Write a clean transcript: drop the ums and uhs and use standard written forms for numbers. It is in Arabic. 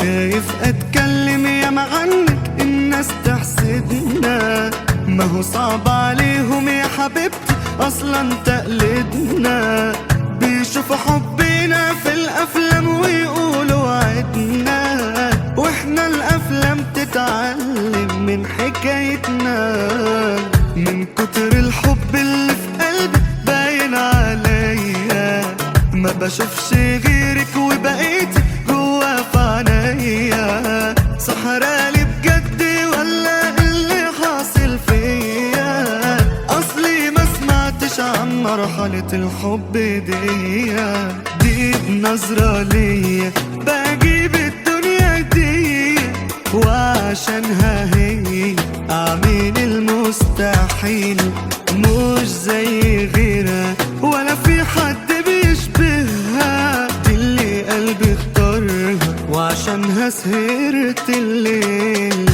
خايف اتكلم ياما عنك الناس تحسدنا، ما هو صعب عليهم يا حبيبتي اصلا تقلدنا. بيشوفوا حبنا في الافلام ويقولوا وعدنا، واحنا الافلام تتعلم من حكايتنا. من كتر الحب اللي في قلبي باين عليا، ما بشوفش غيرك وبقيتي جوا في عينيا. سحرالي بجد ولا اللي حاصل فيا؟ اصلي ما سمعتش عن مرحلة الحب دي بنظرة ليا بجيب الدنيا دي، وعشانها هي اعمل المستحيل. مش زي غيرها ولا في حد بيشبهها، دي اللي قلبي اختارها وعشانها سهرت الليل.